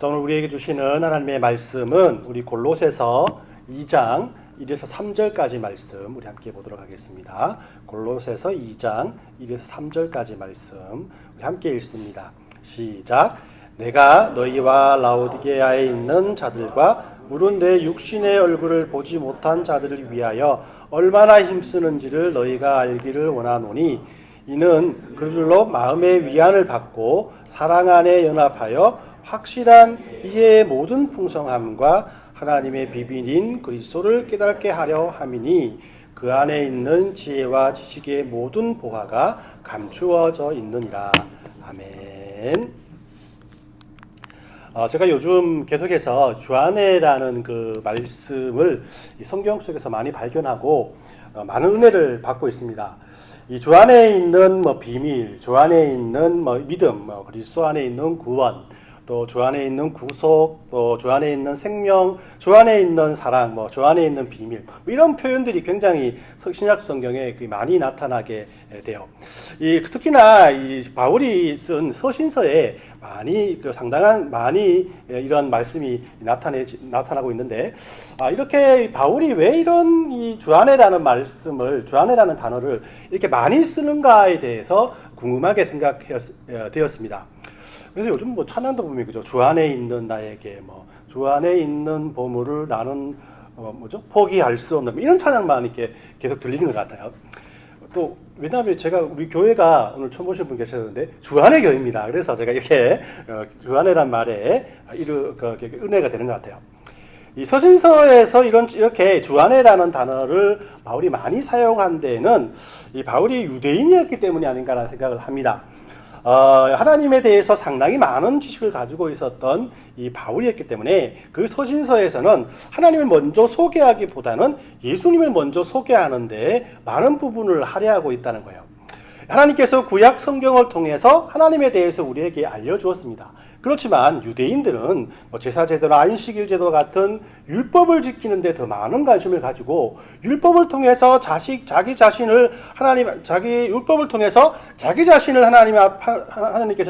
자, 오늘 우리에게 주시는 하나님의 말씀은 우리 골로새서 2장 1에서 3절까지 말씀 우리 함께 보도록 하겠습니다. 골로새서 2장 1에서 3절까지 말씀 우리 함께 읽습니다. 시작. 내가 너희와 라오디게아에 있는 자들과 물은 내 육신의 얼굴을 보지 못한 자들을 위하여 얼마나 힘쓰는지를 너희가 알기를 원하노니 이는 그들로 마음의 위안을 받고 사랑 안에 연합하여 확실한 이해의 모든 풍성함과 하나님의 비밀인 그리스도를 깨닫게 하려 함이니 그 안에 있는 지혜와 지식의 모든 보화가 감추어져 있느니라. 아멘. 제가 요즘 계속해서 주 안에라는 그 말씀을 성경 속에서 많이 발견하고 많은 은혜를 받고 있습니다. 이 주 안에 있는 비밀, 주 안에 있는 믿음, 그리스도 안에 있는 구원, 또 주 안에 있는 구속, 또 주 안에 있는 생명, 주 안에 있는 사랑, 주 안에 있는 비밀, 이런 표현들이 굉장히 신약 성경에 많이 나타나게 돼요. 특히나 이 바울이 쓴 서신서에 상당한 이런 말씀이 나타나고 있는데, 이렇게 바울이 왜 이런 이 주 안에라는 말씀을, 주 안에라는 단어를 이렇게 많이 쓰는가에 대해서 궁금하게 생각되었습니다. 그래서 요즘 찬양도 보면 그죠? 주 안에 있는 나에게 주 안에 있는 보물을 나는 포기할 수 없는 이런 찬양만 이렇게 계속 들리는 것 같아요. 또 왜냐하면 제가 우리 교회가 오늘 처음 보신 분 계셨는데 주 안의 교회입니다. 그래서 제가 이렇게 주 안에란 말에 은혜가 되는 것 같아요. 이 서신서에서 이렇게 주 안에라는 단어를 바울이 많이 사용한 데는 이 바울이 유대인이었기 때문이 아닌가라는 생각을 합니다. 하나님에 대해서 상당히 많은 지식을 가지고 있었던 이 바울이었기 때문에 그 서신서에서는 하나님을 먼저 소개하기보다는 예수님을 먼저 소개하는데 많은 부분을 할애하고 있다는 거예요. 하나님께서 구약 성경을 통해서 하나님에 대해서 우리에게 알려주었습니다. 그렇지만 유대인들은 제사제도나 안식일제도 같은 율법을 지키는 데 더 많은 관심을 가지고 율법을 통해서 자기 자신을 하나님께서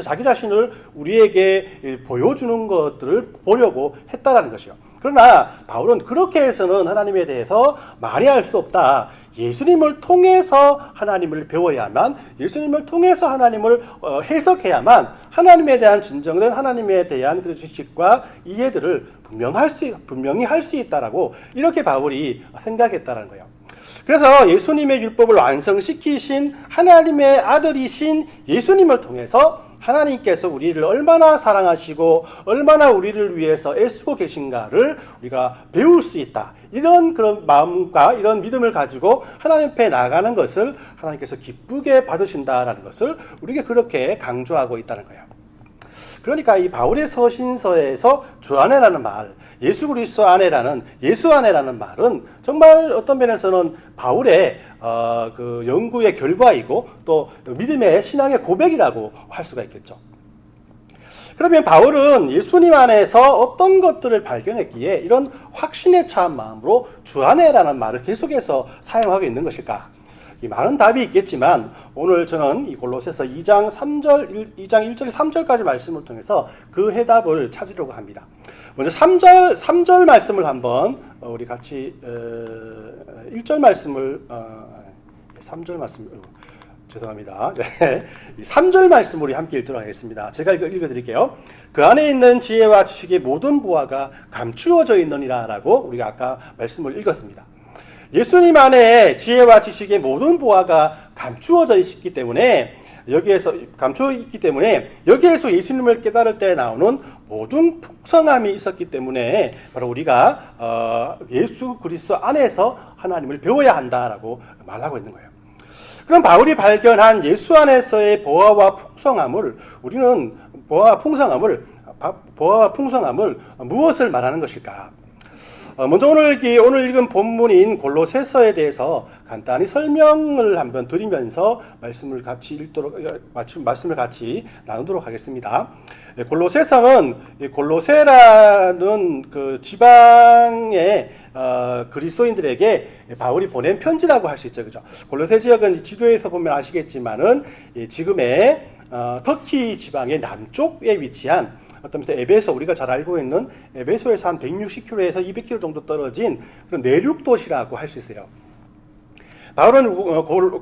자기 자신을 우리에게 보여주는 것들을 보려고 했다라는 것이요. 그러나 바울은 그렇게 해서는 하나님에 대해서 말이 할 수 없다. 예수님을 통해서 하나님을 배워야만, 예수님을 통해서 하나님을 해석해야만 하나님에 대한 진정된 하나님에 대한 그 지식과 이해들을 분명히 할 수 있다라고 이렇게 바울이 생각했다는 거예요. 그래서 예수님의 율법을 완성시키신 하나님의 아들이신 예수님을 통해서 하나님께서 우리를 얼마나 사랑하시고 얼마나 우리를 위해서 애쓰고 계신가를 우리가 배울 수 있다. 이런 그런 마음과 이런 믿음을 가지고 하나님 앞에 나가는 것을 하나님께서 기쁘게 받으신다라는 것을 우리에게 그렇게 강조하고 있다는 거예요. 그러니까 이 바울의 서신서에서 주 안에라는 말, 예수 그리스도 안에라는, 예수 안에라는 말은 정말 어떤 면에서는 바울의 그 연구의 결과이고 또 믿음의 신앙의 고백이라고 할 수가 있겠죠. 그러면 바울은 예수님 안에서 어떤 것들을 발견했기에 이런 확신에 차한 마음으로 주 안에라는 말을 계속해서 사용하고 있는 것일까? 많은 답이 있겠지만 오늘 저는 이 골로새서 2장 1절 3절까지 말씀을 통해서 그 해답을 찾으려고 합니다. 먼저 3절 말씀을 한번 우리 같이 1절 말씀을 3절 말씀 죄송합니다. 3절 말씀 우리 함께 읽도록 하겠습니다. 제가 읽어드릴게요. 그 안에 있는 지혜와 지식의 모든 보화가 감추어져 있느니라 라고 우리가 아까 말씀을 읽었습니다. 예수님 안에 지혜와 지식의 모든 보화가 감추어져 있기 때문에 여기에서 예수님을 깨달을 때 나오는 모든 풍성함이 있었기 때문에 바로 우리가 예수 그리스도 안에서 하나님을 배워야 한다라고 말하고 있는 거예요. 그럼 바울이 발견한 예수 안에서의 보화와 풍성함을 우리는 보화와 풍성함을 무엇을 말하는 것일까? 먼저 오늘 읽은 본문인 골로새서에 대해서 간단히 설명을 한번 드리면서 말씀을 같이 나누도록 하겠습니다. 골로새서는 골로새라는 그 지방의 그리스도인들에게 바울이 보낸 편지라고 할 수 있죠, 그죠? 골로새 지역은 지도에서 보면 아시겠지만은 지금의 터키 지방의 남쪽에 위치한 어떤 면에서 에베소, 우리가 잘 알고 있는 에베소에서 한 160km에서 200km 정도 떨어진 그런 내륙 도시라고 할 수 있어요. 바울은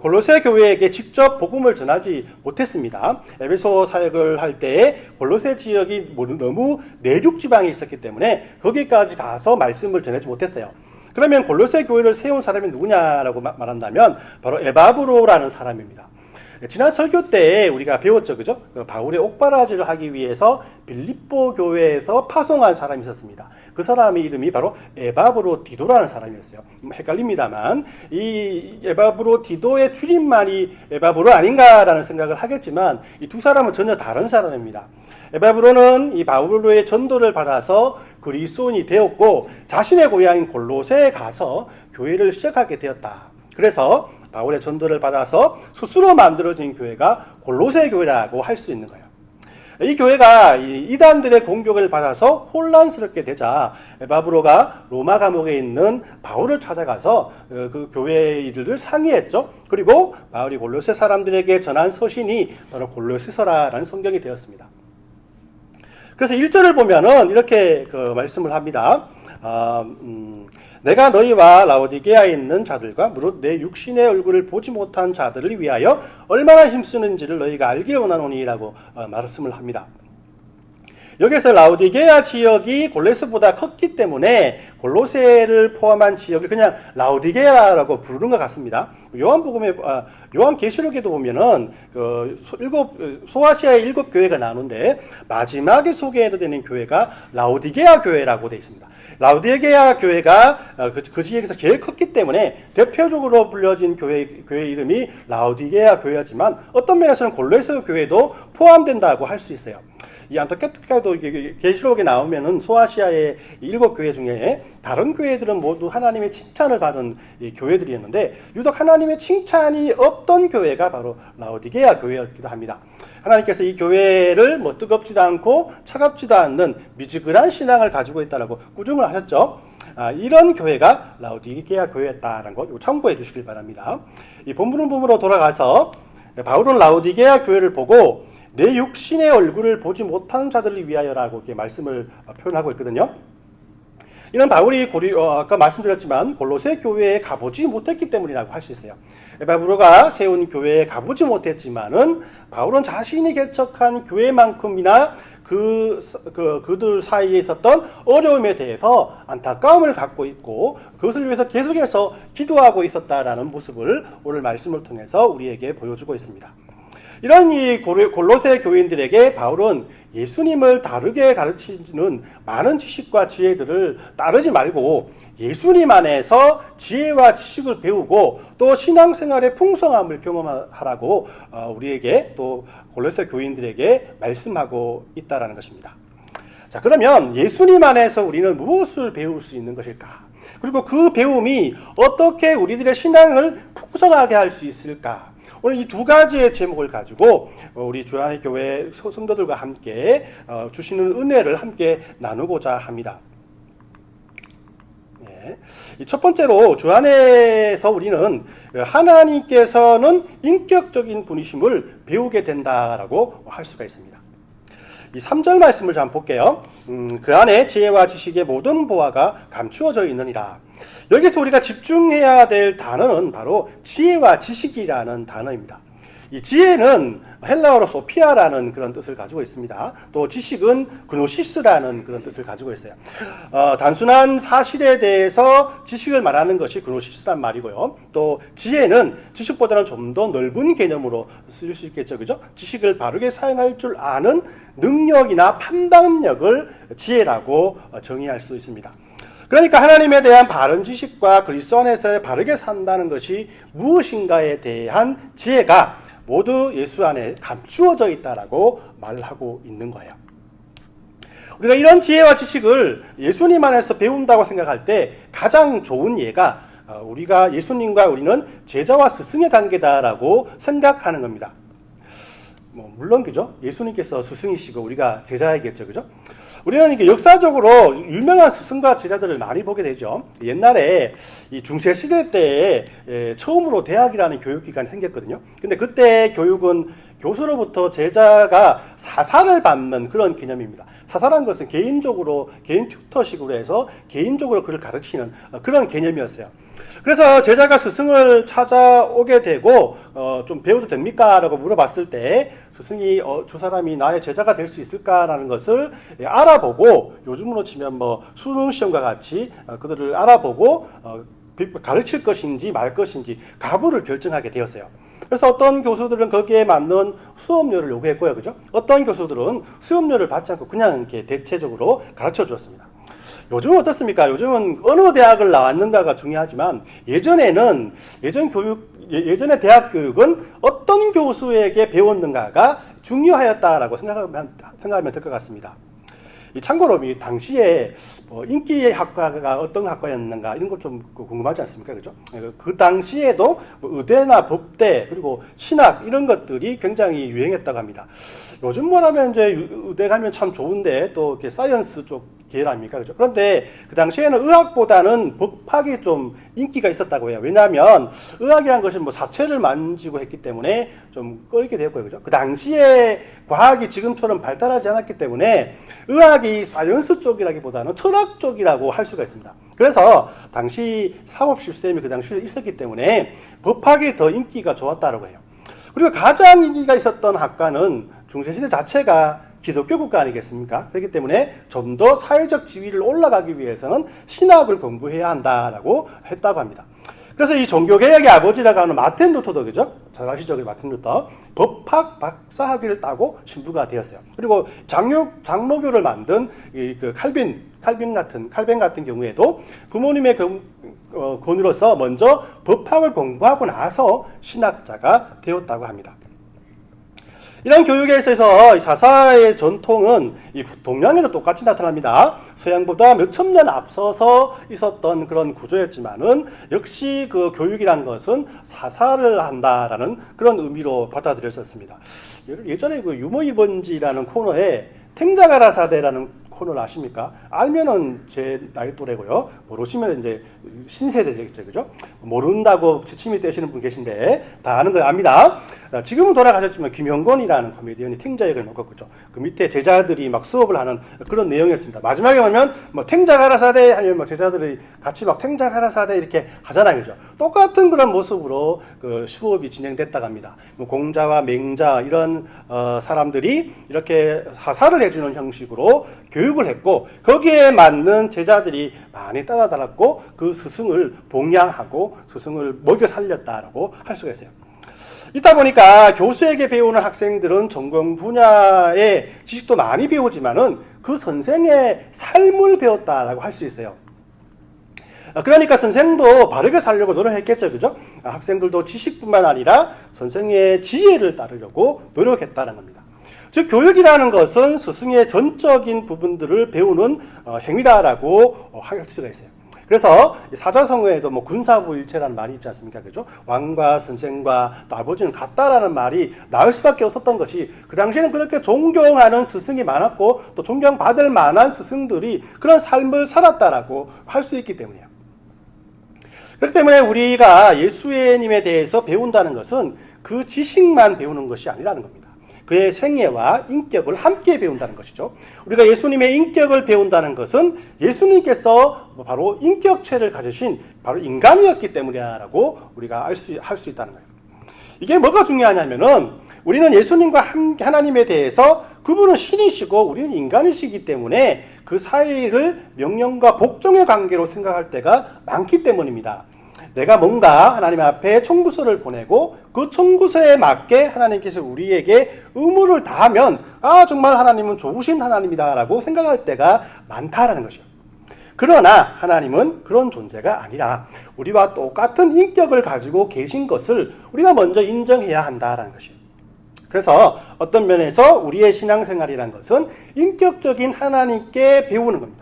골로새 교회에게 직접 복음을 전하지 못했습니다. 에베소 사역을 할 때 골로새 지역이 너무 내륙 지방에 있었기 때문에 거기까지 가서 말씀을 전하지 못했어요. 그러면 골로새 교회를 세운 사람이 누구냐라고 말한다면 바로 에바브로라는 사람입니다. 지난 설교 때 우리가 배웠죠, 그죠? 바울의 옥바라지를 하기 위해서 빌립보 교회에서 파송한 사람이 있었습니다. 그 사람의 이름이 바로 에바브로 디도라는 사람이었어요. 헷갈립니다만 이 에바브로 디도의 줄임말이 에바브로 아닌가라는 생각을 하겠지만 이 두 사람은 전혀 다른 사람입니다. 에바브로는 이 바울의 전도를 받아서 그리스도인이 되었고 자신의 고향인 골로새에 가서 교회를 시작하게 되었다. 그래서 바울의 전도를 받아서 스스로 만들어진 교회가 골로새 교회라고 할 수 있는 거예요. 이 교회가 이단들의 공격을 받아서 혼란스럽게 되자 에바브로가 로마 감옥에 있는 바울을 찾아가서 그 교회의 일을 상의했죠. 그리고 바울이 골로새 사람들에게 전한 서신이 바로 골로새서라는 성경이 되었습니다. 그래서 1절을 보면은 이렇게 말씀을 합니다. 내가 너희와 라오디게아에 있는 자들과 무릇 내 육신의 얼굴을 보지 못한 자들을 위하여 얼마나 힘쓰는지를 너희가 알기를 원하노니라고 말씀을 합니다. 여기서 라오디게아 지역이 골로새보다 컸기 때문에 골로새를 포함한 지역을 그냥 라오디게아라고 부르는 것 같습니다. 요한계시록에도 보면은 소아시아의 7교회가 나오는데 마지막에 소개되는 교회가 라오디게아 교회라고 되어 있습니다. 라오디게아 교회가 그 지역에서 제일 컸기 때문에 대표적으로 불려진 교회 이름이 라오디게아 교회였지만 어떤 면에서는 골로새 교회도 포함된다고 할 수 있어요. 이 안타깝게도 계시록에 나오면은 소아시아의 7교회 중에 다른 교회들은 모두 하나님의 칭찬을 받은 교회들이었는데 유독 하나님의 칭찬이 없던 교회가 바로 라오디게아 교회였기도 합니다. 하나님께서 이 교회를 뜨겁지도 않고 차갑지도 않는 미지근한 신앙을 가지고 있다라고 꾸중을 하셨죠. 이런 교회가 라오디게아 교회였다라는 것 참고해 주시길 바랍니다. 이 본문으로 돌아가서 바울은 라오디게아 교회를 보고 내 육신의 얼굴을 보지 못하는 자들을 위하여라고 이렇게 말씀을 표현하고 있거든요. 이는 바울이 아까 말씀드렸지만 골로새 교회에 가보지 못했기 때문이라고 할 수 있어요. 에바브로가 세운 교회에 가보지 못했지만은 바울은 자신이 개척한 교회만큼이나 그들 사이에 있었던 어려움에 대해서 안타까움을 갖고 있고 그것을 위해서 계속해서 기도하고 있었다라는 모습을 오늘 말씀을 통해서 우리에게 보여주고 있습니다. 이런 이 골로새 교인들에게 바울은 예수님을 다르게 가르치는 많은 지식과 지혜들을 따르지 말고 예수님 안에서 지혜와 지식을 배우고 또 신앙생활의 풍성함을 경험하라고 우리에게 또 골로새 교인들에게 말씀하고 있다라는 것입니다. 자, 그러면 예수님 안에서 우리는 무엇을 배울 수 있는 것일까? 그리고 그 배움이 어떻게 우리들의 신앙을 풍성하게 할 수 있을까? 오늘 이 두 가지의 제목을 가지고 우리 주안의 교회 성도들과 함께 주시는 은혜를 함께 나누고자 합니다. 첫 번째로 주안에서 우리는 하나님께서는 인격적인 분이심을 배우게 된다라고 할 수가 있습니다. 이 3절 말씀을 좀 볼게요. 그 안에 지혜와 지식의 모든 보화가 감추어져 있느니라. 여기서 우리가 집중해야 될 단어는 바로 지혜와 지식이라는 단어입니다. 이 지혜는 헬라어로 소피아라는 그런 뜻을 가지고 있습니다. 또 지식은 그노시스라는 그런 뜻을 가지고 있어요. 단순한 사실에 대해서 지식을 말하는 것이 그노시스란 말이고요. 또 지혜는 지식보다는 좀 더 넓은 개념으로 쓸 수 있겠죠. 그죠? 지식을 바르게 사용할 줄 아는 능력이나 판단력을 지혜라고 정의할 수 있습니다. 그러니까 하나님에 대한 바른 지식과 그리스도 안에서 바르게 산다는 것이 무엇인가에 대한 지혜가 모두 예수 안에 감추어져 있다라고 말하고 있는 거예요. 우리가 이런 지혜와 지식을 예수님 안에서 배운다고 생각할 때 가장 좋은 예가 우리가 예수님과 우리는 제자와 스승의 관계다라고 생각하는 겁니다. 물론 그죠? 예수님께서 스승이시고 우리가 제자이겠죠, 그죠? 우리는 이게 역사적으로 유명한 스승과 제자들을 많이 보게 되죠. 옛날에 이 중세 시대 때 처음으로 대학이라는 교육기관이 생겼거든요. 근데 그때 교육은 교수로부터 제자가 사사를 받는 그런 개념입니다. 사사란 것은 개인적으로 개인 튜터식으로 해서 개인적으로 그를 가르치는 그런 개념이었어요. 그래서 제자가 스승을 찾아오게 되고 좀 배워도 됩니까? 라고 물어봤을 때 스승이 저 사람이 나의 제자가 될 수 있을까라는 것을 알아보고, 요즘으로 치면 뭐 수능 시험과 같이 그들을 알아보고 가르칠 것인지 말 것인지 가부를 결정하게 되었어요. 그래서 어떤 교수들은 거기에 맞는 수업료를 요구했고요, 그죠? 어떤 교수들은 수업료를 받지 않고 그냥 이렇게 대체적으로 가르쳐 주었습니다. 요즘은 어떻습니까? 요즘은 어느 대학을 나왔는가가 중요하지만 예전의 대학 교육은 어떤 교수에게 배웠는가가 중요하였다라고 생각하면 될 것 같습니다. 참고로 당시에 인기의 학과가 어떤 학과였는가 이런 것 좀 궁금하지 않습니까? 그죠? 그 당시에도 의대나 법대 그리고 신학 이런 것들이 굉장히 유행했다고 합니다. 요즘 뭐라면 이제 의대 가면 참 좋은데 또 이렇게 사이언스 쪽 계열 아닙니까? 그죠? 그런데 그 당시에는 의학보다는 법학이 좀 인기가 있었다고 해요. 왜냐하면 의학이라는 것은 뭐 사체를 만지고 했기 때문에 좀 끌게 되었고요. 그죠? 그 당시에 과학이 지금처럼 발달하지 않았기 때문에 의학이 사이언스 쪽이라기보다는 철학 쪽이라고 할 수가 있습니다. 그래서 당시 사법 시스템이 그 당시에 있었기 때문에 법학이 더 인기가 좋았다고 해요. 그리고 가장 인기가 있었던 학과는 중세시대 자체가 기독교 국가 아니겠습니까? 그렇기 때문에 좀 더 사회적 지위를 올라가기 위해서는 신학을 공부해야 한다라고 했다고 합니다. 그래서 이 종교개혁의 아버지라고 하는 마틴 루터도, 그죠? 잘 아시죠? 마틴 루터. 법학 박사학위를 따고 신부가 되었어요. 그리고 장로교를 만든 그 칼빈 같은 경우에도 부모님의 권유로서 먼저 법학을 공부하고 나서 신학자가 되었다고 합니다. 이런 교육에 있어서 사사의 전통은 이 동양에도 똑같이 나타납니다. 서양보다 몇천 년 앞서서 있었던 그런 구조였지만은 역시 그 교육이란 것은 사사를 한다라는 그런 의미로 받아들였었습니다. 예전에 그 유머 이번지라는 코너에 탱자가라사대라는 코너를 아십니까? 알면은 제 나이 또래고요. 모르시면 이제 신세대죠, 그죠? 모른다고 지침이 떼시는 분 계신데 다 아는 걸 압니다. 지금은 돌아가셨지만 김영건이라는 코미디언이 탱자 역을 맡았죠. 그 밑에 제자들이 막 수업을 하는 그런 내용이었습니다. 마지막에 보면 뭐 탱자가라사대 하면 뭐 제자들이 같이 막 탱자가라사대 이렇게 하잖아요, 그죠? 똑같은 그런 모습으로 그 수업이 진행됐다고 합니다. 뭐 공자와 맹자 이런 사람들이 이렇게 사사를 해주는 형식으로 교육을 했고 거기에 맞는 제자들이 많이 따라달았고 그 스승을 봉양하고 스승을 먹여 살렸다라고 할 수가 있어요. 있다 보니까 교수에게 배우는 학생들은 전공 분야의 지식도 많이 배우지만은 그 선생의 삶을 배웠다라고 할 수 있어요. 그러니까 선생도 바르게 살려고 노력했겠죠, 그죠? 학생들도 지식뿐만 아니라 선생의 지혜를 따르려고 노력했다는 겁니다. 즉 교육이라는 것은 스승의 전적인 부분들을 배우는 행위다라고 할 수가 있어요. 그래서 사자성어에도 뭐 군사부일체라는 말이 있지 않습니까? 그죠? 왕과 선생과 또 아버지는 같다라는 말이 나올 수밖에 없었던 것이 그 당시에는 그렇게 존경하는 스승이 많았고 또 존경받을 만한 스승들이 그런 삶을 살았다라고 할 수 있기 때문이에요. 그렇기 때문에 우리가 예수님에 대해서 배운다는 것은 그 지식만 배우는 것이 아니라는 겁니다. 그의 생애와 인격을 함께 배운다는 것이죠. 우리가 예수님의 인격을 배운다는 것은 예수님께서 바로 인격체를 가지신 바로 인간이었기 때문이라고 우리가 할 수 있다는 거예요. 이게 뭐가 중요하냐면은 우리는 예수님과 하나님에 대해서 그분은 신이시고 우리는 인간이시기 때문에 그 사이를 명령과 복종의 관계로 생각할 때가 많기 때문입니다. 내가 뭔가 하나님 앞에 청구서를 보내고 그 청구서에 맞게 하나님께서 우리에게 의무를 다하면 정말 하나님은 좋으신 하나님이다라고 생각할 때가 많다라는 것이요. 그러나 하나님은 그런 존재가 아니라 우리와 똑같은 인격을 가지고 계신 것을 우리가 먼저 인정해야 한다라는 것이요. 그래서 어떤 면에서 우리의 신앙생활이라는 것은 인격적인 하나님께 배우는 겁니다.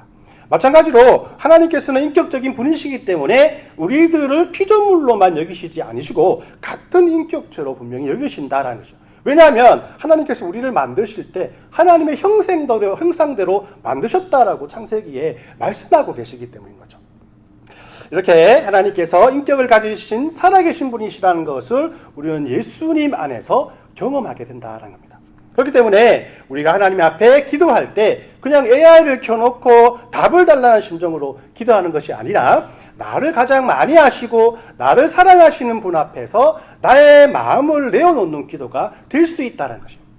마찬가지로 하나님께서는 인격적인 분이시기 때문에 우리들을 피조물로만 여기시지 않으시고 같은 인격체로 분명히 여기신다라는 것이죠. 왜냐하면 하나님께서 우리를 만드실 때 하나님의 형상대로 만드셨다라고 창세기에 말씀하고 계시기 때문인 거죠. 이렇게 하나님께서 인격을 가지신 살아계신 분이시라는 것을 우리는 예수님 안에서 경험하게 된다라는 겁니다. 그렇기 때문에 우리가 하나님 앞에 기도할 때 그냥 AI를 켜놓고 답을 달라는 심정으로 기도하는 것이 아니라 나를 가장 많이 아시고 나를 사랑하시는 분 앞에서 나의 마음을 내어놓는 기도가 될 수 있다는 것입니다.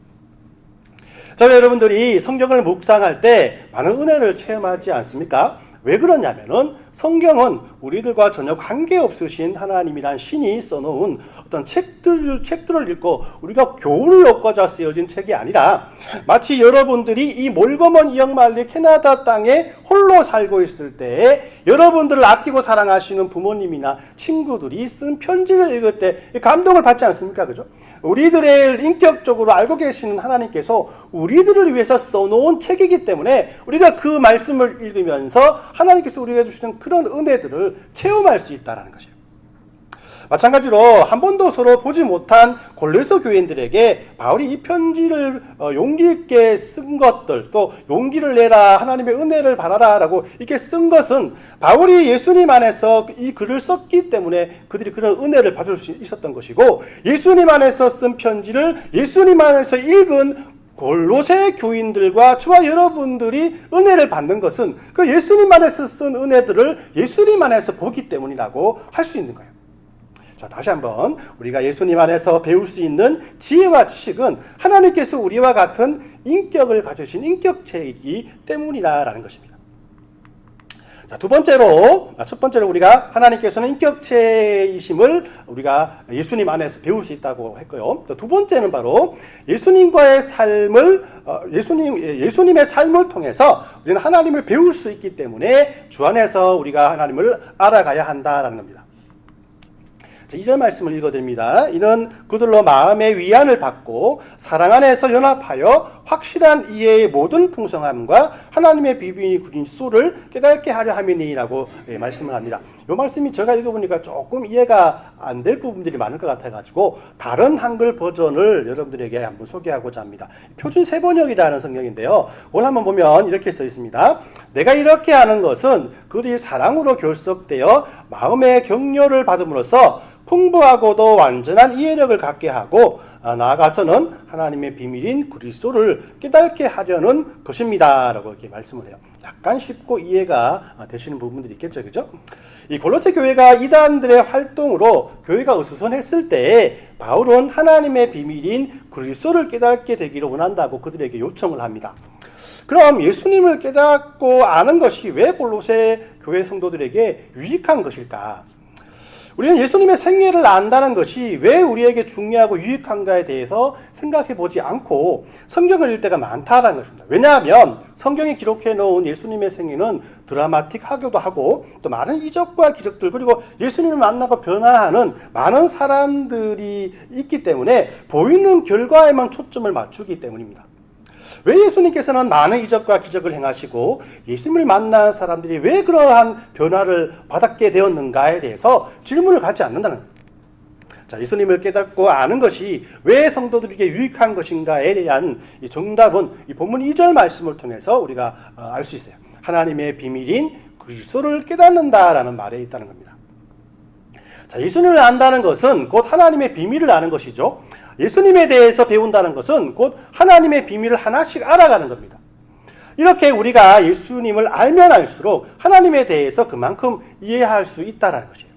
저는 여러분들이 성경을 묵상할 때 많은 은혜를 체험하지 않습니까? 왜 그러냐면은 성경은 우리들과 전혀 관계없으신 하나님이란 신이 써놓은 어떤 책들을 읽고 우리가 교훈을 얻고자 쓰여진 책이 아니라 마치 여러분들이 이 몰거먼 이역만리 캐나다 땅에 홀로 살고 있을 때에 여러분들을 아끼고 사랑하시는 부모님이나 친구들이 쓴 편지를 읽을 때 감동을 받지 않습니까? 그죠? 우리들의 인격적으로 알고 계시는 하나님께서 우리들을 위해서 써놓은 책이기 때문에 우리가 그 말씀을 읽으면서 하나님께서 우리에게 주시는 그런 은혜들을 체험할 수 있다는 것이에요. 마찬가지로 한 번도 서로 보지 못한 골로새 교인들에게 바울이 이 편지를 용기 있게 쓴 것들, 또 용기를 내라, 하나님의 은혜를 바라라 라고 이렇게 쓴 것은 바울이 예수님 안에서 이 글을 썼기 때문에 그들이 그런 은혜를 받을 수 있었던 것이고, 예수님 안에서 쓴 편지를 예수님 안에서 읽은 골로새 교인들과 저와 여러분들이 은혜를 받는 것은 그 예수님 안에서 쓴 은혜들을 예수님 안에서 보기 때문이라고 할 수 있는 거예요. 자, 다시 한번 우리가 예수님 안에서 배울 수 있는 지혜와 지식은 하나님께서 우리와 같은 인격을 가지신 인격체이기 때문이라는 것입니다. 자, 첫 번째로 우리가 하나님께서는 인격체이심을 우리가 예수님 안에서 배울 수 있다고 했고요. 두 번째는 바로 예수님과의 삶을 예수님의 삶을 통해서 우리는 하나님을 배울 수 있기 때문에 주 안에서 우리가 하나님을 알아가야 한다라는 겁니다. 2절 말씀을 읽어드립니다. 이는 그들로 마음의 위안을 받고 사랑 안에서 연합하여 확실한 이해의 모든 풍성함과 하나님의 비밀이 굳은 소를 깨닫게 하려 함이니라고 말씀을 합니다. 이 말씀이 제가 읽어보니까 조금 이해가 안 될 부분들이 많을 것 같아가지고 다른 한글 버전을 여러분들에게 한번 소개하고자 합니다. 표준 세번역이라는 성경인데요. 오늘 한번 보면 이렇게 써 있습니다. 내가 이렇게 하는 것은 그들이 사랑으로 결속되어 마음의 격려를 받음으로써 풍부하고도 완전한 이해력을 갖게 하고 나아가서는 하나님의 비밀인 그리스도를 깨닫게 하려는 것입니다 라고 이렇게 말씀을 해요. 약간 쉽고 이해가 되시는 부분들이 있겠죠, 그죠? 이 골로새 교회가 이단들의 활동으로 교회가 어수선했을 때 바울은 하나님의 비밀인 그리스도를 깨닫게 되기를 원한다고 그들에게 요청을 합니다. 그럼 예수님을 깨닫고 아는 것이 왜 골로새 교회 성도들에게 유익한 것일까? 우리는 예수님의 생애를 안다는 것이 왜 우리에게 중요하고 유익한가에 대해서 생각해 보지 않고 성경을 읽을 때가 많다는 것입니다. 왜냐하면 성경에 기록해 놓은 예수님의 생애는 드라마틱하기도 하고 또 많은 이적과 기적들 그리고 예수님을 만나고 변화하는 많은 사람들이 있기 때문에 보이는 결과에만 초점을 맞추기 때문입니다. 왜 예수님께서는 많은 이적과 기적을 행하시고 예수님을 만난 사람들이 왜 그러한 변화를 받았게 되었는가에 대해서 질문을 갖지 않는다는 겁니다. 자, 예수님을 깨닫고 아는 것이 왜 성도들에게 유익한 것인가에 대한 이 정답은 이 본문 2절 말씀을 통해서 우리가 알 수 있어요. 하나님의 비밀인 그리스도를 깨닫는다라는 말에 있다는 겁니다. 자, 예수님을 안다는 것은 곧 하나님의 비밀을 아는 것이죠. 예수님에 대해서 배운다는 것은 곧 하나님의 비밀을 하나씩 알아가는 겁니다. 이렇게 우리가 예수님을 알면 알수록 하나님에 대해서 그만큼 이해할 수 있다는 것이에요.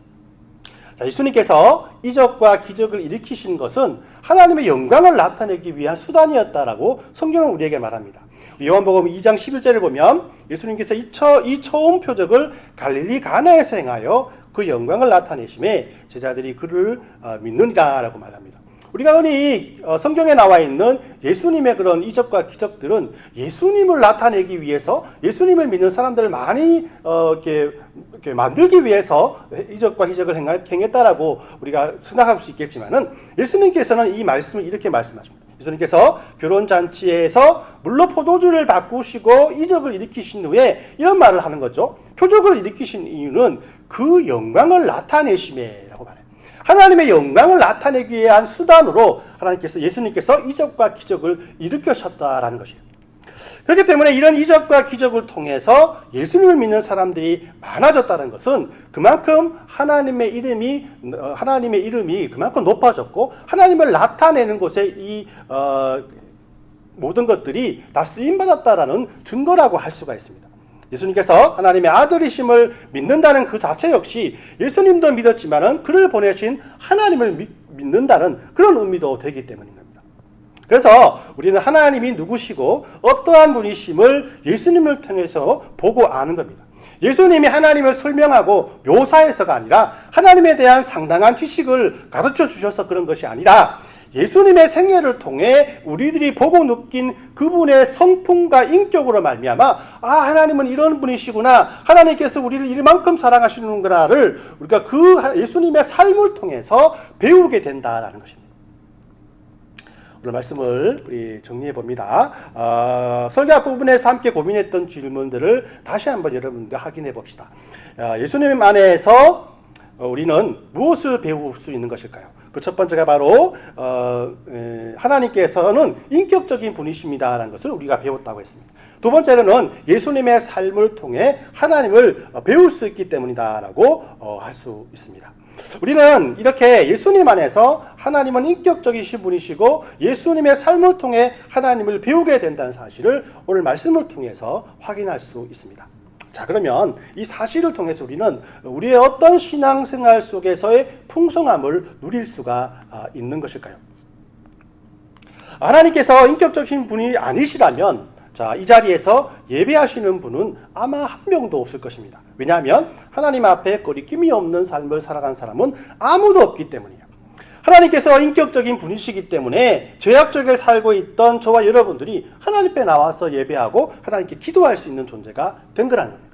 자, 예수님께서 이적과 기적을 일으키신 것은 하나님의 영광을 나타내기 위한 수단이었다라고 성경은 우리에게 말합니다. 요한복음 2장 11절을 보면 예수님께서 이 처음 표적을 갈릴리 가나에서 행하여 그 영광을 나타내심에 제자들이 그를 믿느니라라고 말합니다. 우리가 흔히 성경에 나와 있는 예수님의 그런 이적과 기적들은 예수님을 나타내기 위해서 예수님을 믿는 사람들을 많이 이렇게 만들기 위해서 이적과 기적을 행했다라고 우리가 생각할 수 있겠지만은 예수님께서는 이 말씀을 이렇게 말씀하십니다. 예수님께서 결혼잔치에서 물로 포도주를 바꾸시고 이적을 일으키신 후에 이런 말을 하는 거죠. 표적을 일으키신 이유는 그 영광을 나타내심에라고 말해요. 하나님의 영광을 나타내기 위한 수단으로 예수님께서 이적과 기적을 일으키셨다라는 것이에요. 그렇기 때문에 이런 이적과 기적을 통해서 예수님을 믿는 사람들이 많아졌다는 것은 그만큼 하나님의 이름이 그만큼 높아졌고 하나님을 나타내는 곳에 모든 것들이 다 쓰임받았다라는 증거라고 할 수가 있습니다. 예수님께서 하나님의 아들이심을 믿는다는 그 자체 역시 예수님도 믿었지만은 그를 보내신 하나님을 믿는다는 그런 의미도 되기 때문인 겁니다. 그래서 우리는 하나님이 누구시고 어떠한 분이심을 예수님을 통해서 보고 아는 겁니다. 예수님이 하나님을 설명하고 묘사해서가 아니라 하나님에 대한 상당한 지식을 가르쳐 주셔서 그런 것이 아니라 예수님의 생애를 통해 우리들이 보고 느낀 그분의 성품과 인격으로 말미암아 하나님은 이런 분이시구나, 하나님께서 우리를 이만큼 사랑하시는구나를 우리가 그 예수님의 삶을 통해서 배우게 된다라는 것입니다. 오늘 말씀을 우리 정리해 봅니다. 설교 부분에서 함께 고민했던 질문들을 다시 한번 여러분과 확인해 봅시다. 예수님 안에서 우리는 무엇을 배울 수 있는 것일까요? 그 첫 번째가 바로 하나님께서는 인격적인 분이십니다라는 것을 우리가 배웠다고 했습니다. 두 번째로는 예수님의 삶을 통해 하나님을 배울 수 있기 때문이다라고 할 수 있습니다. 우리는 이렇게 예수님 안에서 하나님은 인격적이신 분이시고 예수님의 삶을 통해 하나님을 배우게 된다는 사실을 오늘 말씀을 통해서 확인할 수 있습니다. 자, 그러면 이 사실을 통해서 우리는 우리의 어떤 신앙생활 속에서의 풍성함을 누릴 수가 있는 것일까요? 하나님께서 인격적인 분이 아니시라면 이 자리에서 예배하시는 분은 아마 한 명도 없을 것입니다. 왜냐하면 하나님 앞에 거리낌이 없는 삶을 살아간 사람은 아무도 없기 때문이에요. 하나님께서 인격적인 분이시기 때문에 죄악적에 살고 있던 저와 여러분들이 하나님 앞에 나와서 예배하고 하나님께 기도할 수 있는 존재가 된 거라는 겁니다.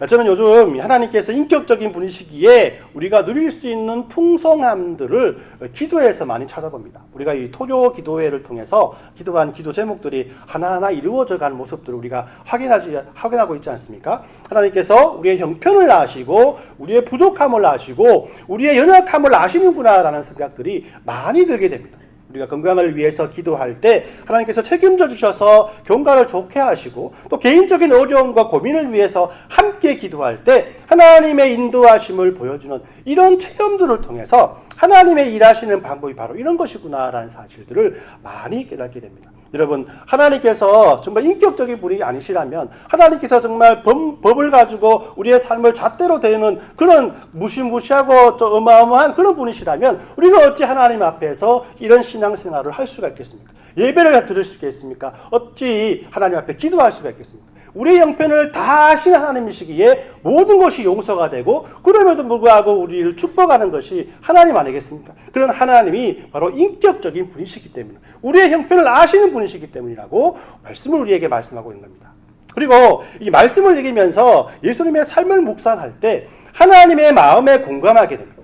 저는 요즘 하나님께서 인격적인 분이시기에 우리가 누릴 수 있는 풍성함들을 기도에서 많이 찾아봅니다. 우리가 이 토요 기도회를 통해서 기도한 기도 제목들이 하나하나 이루어져 가는 모습들을 우리가 확인하고 있지 않습니까? 하나님께서 우리의 형편을 아시고 우리의 부족함을 아시고 우리의 연약함을 아시는구나라는 생각들이 많이 들게 됩니다. 우리가 건강을 위해서 기도할 때 하나님께서 책임져 주셔서 경과를 좋게 하시고 또 개인적인 어려움과 고민을 위해서 함께 기도할 때 하나님의 인도하심을 보여주는 이런 체험들을 통해서 하나님의 일하시는 방법이 바로 이런 것이구나라는 사실들을 많이 깨닫게 됩니다. 여러분, 하나님께서 정말 인격적인 분이 아니시라면 하나님께서 정말 법을 가지고 우리의 삶을 잣대로 대는 그런 무시무시하고 또 어마어마한 그런 분이시라면 우리가 어찌 하나님 앞에서 이런 신앙생활을 할 수가 있겠습니까? 예배를 드릴 수가 있습니까? 어찌 하나님 앞에 기도할 수가 있겠습니까? 우리의 형편을 다 아신 하나님이시기에 모든 것이 용서가 되고 그럼에도 불구하고 우리를 축복하는 것이 하나님 아니겠습니까? 그런 하나님이 바로 인격적인 분이시기 때문에 우리의 형편을 아시는 분이시기 때문이라고 말씀을 우리에게 말씀하고 있는 겁니다. 그리고 이 말씀을 읽으면서 예수님의 삶을 묵상할 때 하나님의 마음에 공감하게 됩니다.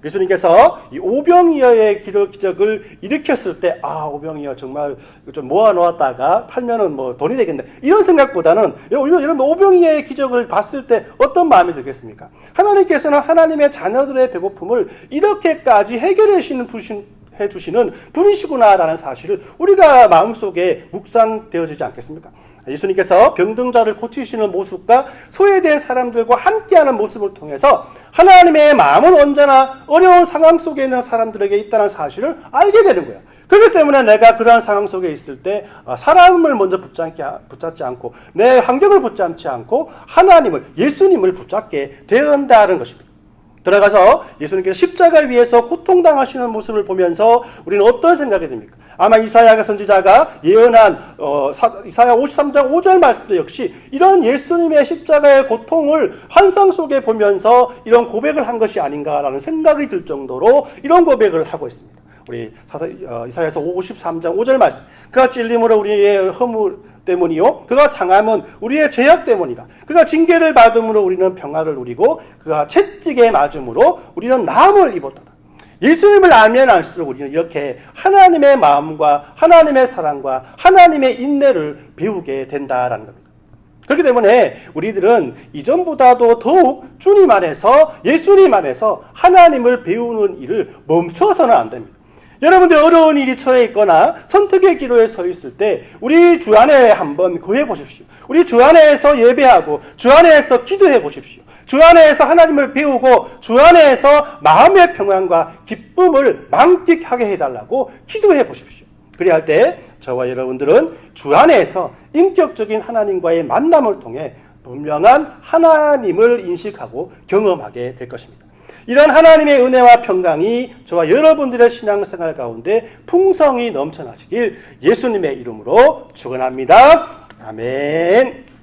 예수님께서 이 오병이어의 기적을 일으켰을 때 오병이어 정말 좀 모아놓았다가 팔면은 뭐 돈이 되겠네 이런 생각보다는 여러분 오병이어의 기적을 봤을 때 어떤 마음이 들겠습니까? 하나님께서는 하나님의 자녀들의 배고픔을 이렇게까지 해결해 주시는 분이시구나라는 사실을 우리가 마음속에 묵상되어지지 않겠습니까? 예수님께서 병든자를 고치시는 모습과 소외된 사람들과 함께하는 모습을 통해서 하나님의 마음은 언제나 어려운 상황 속에 있는 사람들에게 있다는 사실을 알게 되는 거예요. 그렇기 때문에 내가 그러한 상황 속에 있을 때 사람을 먼저 붙잡지 않고 내 환경을 붙잡지 않고 하나님을, 예수님을 붙잡게 되었다는 것입니다. 들어가서 예수님께서 십자가 위에서 고통당하시는 모습을 보면서 우리는 어떤 생각이 듭니까? 아마 이사야 선지자가 예언한 이사야 53장 5절 말씀도 역시 이런 예수님의 십자가의 고통을 환상 속에 보면서 이런 고백을 한 것이 아닌가라는 생각이 들 정도로 이런 고백을 하고 있습니다. 우리 이사야서 53장 5절 말씀, 그가 찔림으로 우리의 허물 때문이요 그가 상함은 우리의 죄악 때문이라. 그가 징계를 받음으로 우리는 평화를 누리고 그가 채찍에 맞음으로 우리는 나음을 입었다. 예수님을 알면 알수록 우리는 이렇게 하나님의 마음과 하나님의 사랑과 하나님의 인내를 배우게 된다라는 겁니다. 그렇기 때문에 우리들은 이전보다도 더욱 주님 안에서, 예수님 안에서 하나님을 배우는 일을 멈춰서는 안 됩니다. 여러분들 어려운 일이 처해 있거나 선택의 기로에 서 있을 때 우리 주 안에 한번 거해 보십시오. 우리 주 안에서 예배하고 주 안에서 기도해 보십시오. 주 안에서 하나님을 배우고 주 안에서 마음의 평안과 기쁨을 만끽하게 해달라고 기도해 보십시오. 그리할 때 저와 여러분들은 주 안에서 인격적인 하나님과의 만남을 통해 분명한 하나님을 인식하고 경험하게 될 것입니다. 이런 하나님의 은혜와 평강이 저와 여러분들의 신앙생활 가운데 풍성히 넘쳐나시길 예수님의 이름으로 축원합니다. 아멘.